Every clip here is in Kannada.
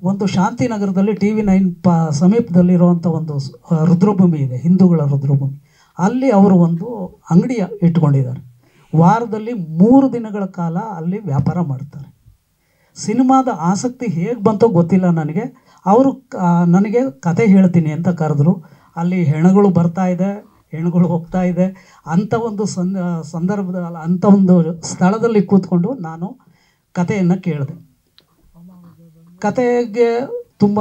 ಒಂದು ಶಾಂತಿನಗರದಲ್ಲಿ TV9 ಸಮೀಪದಲ್ಲಿರುವಂಥ ಒಂದು ರುದ್ರಭೂಮಿ ಇದೆ, ಹಿಂದೂಗಳ ರುದ್ರಭೂಮಿ. ಅಲ್ಲಿ ಅವರು ಒಂದು ಅಂಗಡಿಯ ಇಟ್ಕೊಂಡಿದ್ದಾರೆ. ವಾರದಲ್ಲಿ 3 ದಿನಗಳ ಕಾಲ ಅಲ್ಲಿ ವ್ಯಾಪಾರ ಮಾಡ್ತಾರೆ. ಸಿನಿಮಾದ ಆಸಕ್ತಿ ಹೇಗೆ ಬಂತೋ ಗೊತ್ತಿಲ್ಲ ನನಗೆ. ಅವರು ನನಗೆ ಕತೆ ಹೇಳ್ತೀನಿ ಅಂತ ಕರೆದ್ರು. ಅಲ್ಲಿ ಹೆಣಗಳು ಬರ್ತಾ ಇದೆ, ಹೆಣಗಳು ಹೋಗ್ತಾ ಇದೆ. ಅಂಥ ಒಂದು ಸಂದರ್ಭದಲ್ಲಿ, ಅಂಥ ಒಂದು ಸ್ಥಳದಲ್ಲಿ ಕೂತ್ಕೊಂಡು ನಾನು ಕಥೆಯನ್ನು ಕೇಳಿದೆ. ಕತೆಗೆ ತುಂಬ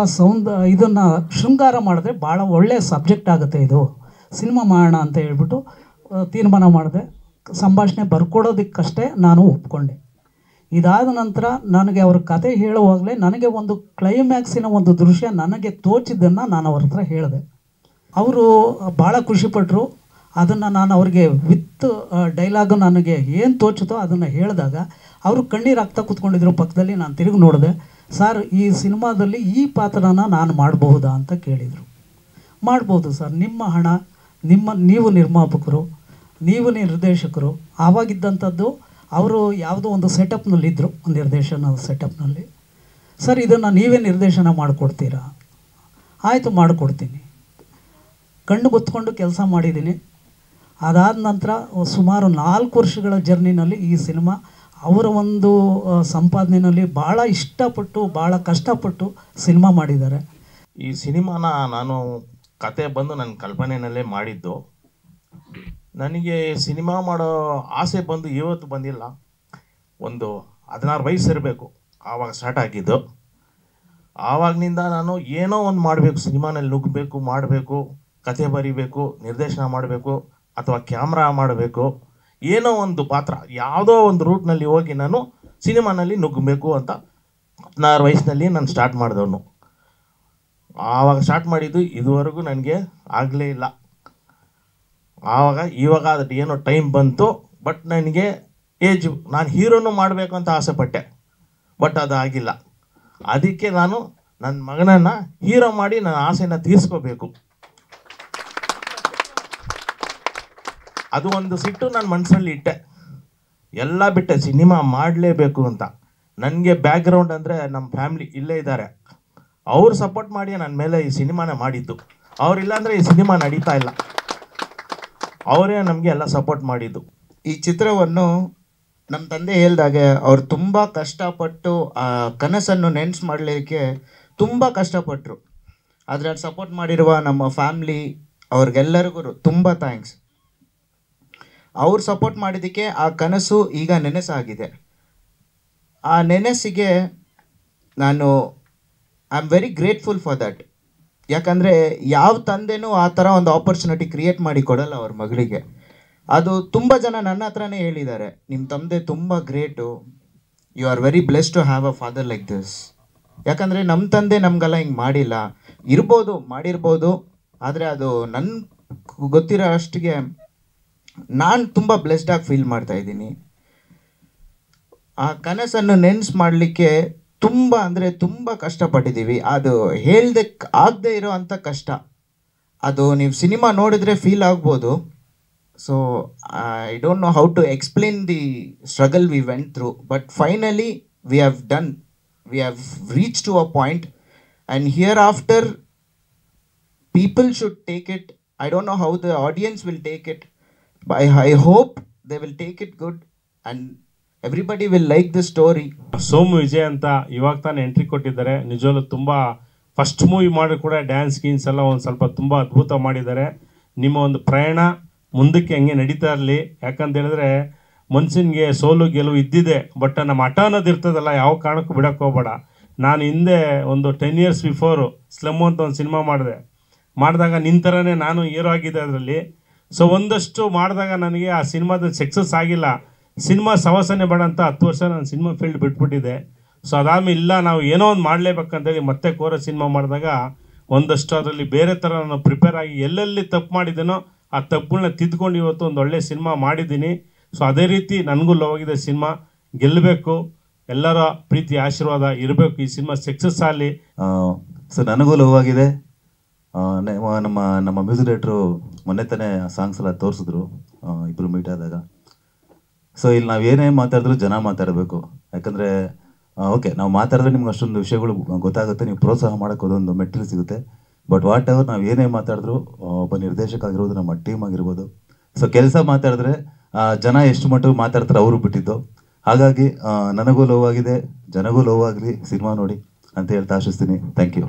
ಇದನ್ನು ಶೃಂಗಾರ ಮಾಡಿದ್ರೆ ಭಾಳ ಒಳ್ಳೆಯ ಸಬ್ಜೆಕ್ಟ್ ಆಗುತ್ತೆ, ಇದು ಸಿನಿಮಾ ಮಾಡೋಣ ಅಂತ ಹೇಳ್ಬಿಟ್ಟು ತೀರ್ಮಾನ ಮಾಡಿದೆ. ಸಂಭಾಷಣೆ ಬರ್ಕೊಡೋದಕ್ಕಷ್ಟೇ ನಾನು ಒಪ್ಕೊಂಡೆ. ಇದಾದ ನಂತರ ನನಗೆ ಅವ್ರ ಕತೆ ಹೇಳುವಾಗಲೇ ನನಗೆ ಒಂದು ಕ್ಲೈಮ್ಯಾಕ್ಸಿನ ಒಂದು ದೃಶ್ಯ ನನಗೆ ತೋಚಿದ್ದನ್ನು ನಾನು ಅವ್ರ ಹತ್ರ ಹೇಳಿದೆ. ಅವರು ಭಾಳ ಖುಷಿಪಟ್ಟರು. ಅದನ್ನು ನಾನು ಅವ್ರಿಗೆ ವಿತ್ ಡೈಲಾಗು ನನಗೆ ಏನು ತೋಚುತ್ತೋ ಅದನ್ನು ಹೇಳಿದಾಗ ಅವರು ಕಣ್ಣೀರು ಹಾಕ್ತಾ ಕೂತ್ಕೊಂಡಿದ್ರು ಪಕ್ಕದಲ್ಲಿ. ನಾನು ತಿರುಗಿ ನೋಡಿದೆ. ಸರ್, ಈ ಸಿನಿಮಾದಲ್ಲಿ ಈ ಪಾತ್ರನ ನಾನು ಮಾಡಬಹುದಾ ಅಂತ ಕೇಳಿದರು. ಮಾಡ್ಬೋದು ಸರ್, ನಿಮ್ಮ ಹಣ, ನೀವು ನಿರ್ಮಾಪಕರು, ನೀವು ನಿರ್ದೇಶಕರು. ಆವಾಗಿದ್ದಂಥದ್ದು ಅವರು ಯಾವುದೋ ಒಂದು ಸೆಟಪ್ನಲ್ಲಿದ್ದರು, ನಿರ್ದೇಶನದ ಸೆಟಪ್ನಲ್ಲಿ. ಸರ್, ಇದನ್ನು ನೀವೇ ನಿರ್ದೇಶನ ಮಾಡಿಕೊಡ್ತೀರಾ? ಆಯಿತು, ಮಾಡಿಕೊಡ್ತೀನಿ. ಕಣ್ಣು ಗೊತ್ಕೊಂಡು ಕೆಲಸ ಮಾಡಿದ್ದೀನಿ. ಅದಾದ ನಂತರ ಸುಮಾರು 4 ವರ್ಷಗಳ ಜರ್ನಿನಲ್ಲಿ ಈ ಸಿನಿಮಾ ಅವರ ಒಂದು ಸಂಪಾದನೆಯಲ್ಲಿ ಭಾಳ ಇಷ್ಟಪಟ್ಟು, ಭಾಳ ಕಷ್ಟಪಟ್ಟು ಸಿನಿಮಾ ಮಾಡಿದ್ದಾರೆ. ಈ ಸಿನಿಮಾನ ನಾನು ಕತೆ ಬಂದು ನನ್ನ ಕಲ್ಪನೆಯಲ್ಲೇ ಮಾಡಿದ್ದು. ನನಗೆ ಸಿನಿಮಾ ಮಾಡೋ ಆಸೆ ಬಂದು ಇವತ್ತು ಬಂದಿಲ್ಲ. ಒಂದು 16 ವಯಸ್ಸು ಇರಬೇಕು ಆವಾಗ ಸ್ಟಾರ್ಟ್ ಆಗಿದ್ದು. ಆವಾಗನಿಂದ ನಾನು ಏನೋ ಒಂದು ಮಾಡಬೇಕು, ಸಿನಿಮಾನಲ್ಲಿ ನುಗ್ಗಬೇಕು, ಮಾಡಬೇಕು, ಕತೆ ಬರೀಬೇಕು, ನಿರ್ದೇಶನ ಮಾಡಬೇಕು ಅಥವಾ ಕ್ಯಾಮ್ರಾ ಮಾಡಬೇಕು, ಏನೋ ಒಂದು ಪಾತ್ರ ಯಾವುದೋ ಒಂದು ರೂಟ್ನಲ್ಲಿ ಹೋಗಿ ನಾನು ಸಿನಿಮಾನಲ್ಲಿ ನುಗ್ಗಬೇಕು ಅಂತ 16 ವಯಸ್ಸಿನಲ್ಲಿ ನಾನು ಸ್ಟಾರ್ಟ್ ಮಾಡಿದವನು. ಆವಾಗ ಸ್ಟಾರ್ಟ್ ಮಾಡಿದ್ದು ಇದುವರೆಗೂ ನನಗೆ ಆಗಲೇ ಇಲ್ಲ. ಇವಾಗ ಅದು ಏನೋ ಟೈಮ್ ಬಂತು. ಬಟ್ ನನಗೆ ನಾನು ಹೀರೋನು ಮಾಡಬೇಕು ಅಂತ ಆಸೆ ಪಟ್ಟೆ, ಬಟ್ ಅದು ಆಗಿಲ್ಲ. ಅದಕ್ಕೆ ನಾನು ನನ್ನ ಮಗನನ್ನು ಹೀರೋ ಮಾಡಿ ನನ್ನ ಆಸೆನ ತೀರಿಸ್ಕೋಬೇಕು. ಅದು ಒಂದು ಸಿಟ್ಟು ನನ್ನ ಮನಸ್ಸಲ್ಲಿ ಇಟ್ಟೆ, ಎಲ್ಲ ಬಿಟ್ಟೆ, ಸಿನಿಮಾ ಮಾಡಲೇಬೇಕು ಅಂತ. ನನಗೆ ಬ್ಯಾಕ್ಗ್ರೌಂಡ್ ಅಂದರೆ ನಮ್ಮ ಫ್ಯಾಮ್ಲಿ ಇಲ್ಲೇ ಇದ್ದಾರೆ. ಅವ್ರು ಸಪೋರ್ಟ್ ಮಾಡಿ ನನ್ನ ಮೇಲೆ ಈ ಸಿನಿಮಾನ ಮಾಡಿದ್ದು. ಅವರಿಲ್ಲ ಅಂದರೆ ಈ ಸಿನಿಮಾ ನಡೀತಾ ಇಲ್ಲ. ಅವರೇ ನಮಗೆ ಎಲ್ಲ ಸಪೋರ್ಟ್ ಮಾಡಿದ್ದು. ಈ ಚಿತ್ರವನ್ನು ನಮ್ಮ ತಂದೆ ಹೇಳ್ದಾಗೆ ಅವ್ರು ತುಂಬ ಕಷ್ಟಪಟ್ಟು ಆ ಕನಸನ್ನು ನೆನ್ಸು ಮಾಡಲಿಕ್ಕೆ ತುಂಬ ಕಷ್ಟಪಟ್ಟರು. ಆದರೆ ಅದು ಸಪೋರ್ಟ್ ಮಾಡಿರುವ ನಮ್ಮ ಫ್ಯಾಮ್ಲಿ ಅವ್ರಿಗೆಲ್ಲರಿಗೂ ತುಂಬ ಥ್ಯಾಂಕ್ಸ್. ಅವ್ರು ಸಪೋರ್ಟ್ ಮಾಡಿದ್ದಕ್ಕೆ ಆ ಕನಸು ಈಗ ನೆನಸಾಗಿದೆ. ಆ ನೆನಸಿಗೆ ನಾನು I am very grateful for that. ಯಾಕಂದರೆ ಯಾವ ತಂದೆನೂ ಆ ಥರ ಒಂದು ಆಪರ್ಚುನಿಟಿ ಕ್ರಿಯೇಟ್ ಮಾಡಿ ಕೊಡಲ್ಲ ಅವ್ರ ಮಗಳಿಗೆ. ಅದು ತುಂಬ ಜನ ನನ್ನ ಹತ್ರನೇ ಹೇಳಿದ್ದಾರೆ, ನಿಮ್ಮ ತಂದೆ ತುಂಬ great, you are very blessed to have a father like this. ಯಾಕಂದರೆ ನಮ್ಮ ತಂದೆ ನಮಗೆಲ್ಲ ಹಿಂಗೆ ಮಾಡಿಲ್ಲ. ಮಾಡಿರ್ಬೋದು, ಆದರೆ ಅದು ನನ್ನ ಗೊತ್ತಿರೋ ಅಷ್ಟಿಗೆ ನಾನು ತುಂಬ ಬ್ಲೆಸ್ಡಾಗಿ ಫೀಲ್ ಮಾಡ್ತಾ ಇದ್ದೀನಿ. ಆ ಕನಸನ್ನು ನೆನ್ಸು ಮಾಡಲಿಕ್ಕೆ ತುಂಬ ಕಷ್ಟಪಟ್ಟಿದ್ದೀವಿ. ಅದು ಹೇಳ್ದಕ್ಕೆ ಆಗದೆ ಇರೋ ಅಂಥ ಕಷ್ಟ. ಅದು ನೀವು ಸಿನಿಮಾ ನೋಡಿದರೆ ಫೀಲ್ ಆಗ್ಬೋದು. So I don't know how to explain the struggle we went through. But finally we have reach to a point and here after people should take it. I don't know how the audience will take it. I hope they will take it good and everybody will like the story. Somu Vijay ಅಂತ ಇವಾಗ ತಾನೇ ಎಂಟ್ರಿ ಕೊಟ್ಟಿದ್ದಾರೆ. ನಿಜವಲ್ಲೂ ತುಂಬ ಫಸ್ಟ್ ಮೂವಿ ಮಾಡಿ ಕೂಡ ಡ್ಯಾನ್ಸ್ ಗೀನ್ಸ್ ಎಲ್ಲ ಒಂದು ಸ್ವಲ್ಪ ತುಂಬ ಅದ್ಭುತ ಮಾಡಿದ್ದಾರೆ. ನಿಮ್ಮ ಒಂದು ಪ್ರಯಾಣ ಮುಂದಕ್ಕೆ ಹಂಗೆ ನಡೀತಾ ಇರಲಿ. ಯಾಕಂತ ಹೇಳಿದ್ರೆ ಮನುಷ್ಯನಿಗೆ ಸೋಲು ಗೆಲುವು ಇದ್ದಿದೆ, ಬಟ್ ನಮ್ಮ ಹಠ ಅನ್ನೋದು ಇರ್ತದಲ್ಲ, ಯಾವ ಕಾರಣಕ್ಕೂ ಬಿಡೋಕ್ಕೆ ಹೋಗಬೇಡ. ನಾನು ಹಿಂದೆ ಒಂದು 10 years ಬಿಫೋರು ಸ್ಲಮ್ಮು ಅಂತ ಒಂದು ಸಿನಿಮಾ ಮಾಡಿದಾಗ ನಿಂತರನೇ ನಾನು ಹೀರೋ ಆಗಿದ್ದೆ ಅದರಲ್ಲಿ. ಸೊ ಒಂದಷ್ಟು ಮಾಡಿದಾಗ ನನಗೆ ಆ ಸಿನಿಮಾದಲ್ಲಿ ಸಕ್ಸಸ್ ಆಗಿಲ್ಲ. ಸಿನಿಮಾ ಸವಸನೆ ಬೇಡ ಅಂತ 10 ವರ್ಷ ನಾನು ಸಿನಿಮಾ ಫೀಲ್ಡ್ ಬಿಟ್ಬಿಟ್ಟಿದ್ದೆ. ಸೊ ಅದಾದ್ಮೇಲೆ ಇಲ್ಲ, ನಾವು ಏನೋ ಒಂದು ಮಾಡಲೇಬೇಕಂತೇಳಿ ಮತ್ತೆ ಕೋರ ಸಿನಿಮಾ ಮಾಡಿದಾಗ ಒಂದಷ್ಟು ಅದರಲ್ಲಿ ಬೇರೆ ಥರ ನಾನು ಪ್ರಿಪೇರ್ ಆಗಿ ಎಲ್ಲೆಲ್ಲಿ ತಪ್ಪು ಮಾಡಿದ್ದೀನೋ ಆ ತಪ್ಪುಗಳನ್ನ ತಿದ್ದುಕೊಂಡು ಇವತ್ತು ಒಂದು ಒಳ್ಳೆ ಸಿನಿಮಾ ಮಾಡಿದ್ದೀನಿ. ಸೊ ಅದೇ ರೀತಿ ನನಗೂ ಲೋವಾಗಿದೆ ಸಿನಿಮಾ. ಗೆಲ್ಲಬೇಕು, ಎಲ್ಲರ ಪ್ರೀತಿ ಆಶೀರ್ವಾದ ಇರಬೇಕು, ಈ ಸಿನಿಮಾ ಸಕ್ಸಸ್ ಆಗಲಿ. ಸೊ ನನಗೂ ಲೋವಾಗಿದೆ. ನಮ್ಮ ಮ್ಯೂಸಿಕ್ ಡೈರೆಕ್ಟ್ರು ಮೊನ್ನೆ ತಾನೇ ಸಾಂಗ್ಸ್ ಎಲ್ಲ ತೋರಿಸಿದ್ರು ಇಬ್ಬರು ಮೀಟ್ ಆದಾಗ. ಸೊ ಇಲ್ಲಿ ನಾವು ಏನೇ ಮಾತಾಡಿದ್ರು ಜನ ಮಾತಾಡಬೇಕು. ಯಾಕಂದರೆ ಓಕೆ ನಾವು ಮಾತಾಡಿದ್ರೆ ನಿಮ್ಗೆ ಅಷ್ಟೊಂದು ವಿಷಯಗಳು ಗೊತ್ತಾಗುತ್ತೆ, ನೀವು ಪ್ರೋತ್ಸಾಹ ಮಾಡೋಕ್ಕೆ ಅದೊಂದು ಮೆಟೀರಿಯಲ್ ಸಿಗುತ್ತೆ. ಬಟ್ ವಾಟ್ ಎವರ್ ನಾವು ಏನೇ ಮಾತಾಡಿದ್ರು ಒಬ್ಬ ನಿರ್ದೇಶಕ ಆಗಿರ್ಬೋದು, ನಮ್ಮ ಟೀಮ್ ಆಗಿರ್ಬೋದು, ಸೊ ಕೆಲಸ ಮಾತಾಡಿದ್ರೆ ಜನ ಎಷ್ಟು ಮಟ್ಟಿಗೆ ಮಾತಾಡ್ತಾರೆ ಅವರು ಬಿಟ್ಟಿದ್ದು. ಹಾಗಾಗಿ ನನಗೂ ಲವ್ ಆಗಿದೆ, ಜನಗೂ ಲವ್ ಆಗಲಿ ಸಿನಿಮಾ ನೋಡಿ ಅಂತ ಹೇಳ್ತಾ ಆಶಿಸ್ತೀನಿ. Thank you.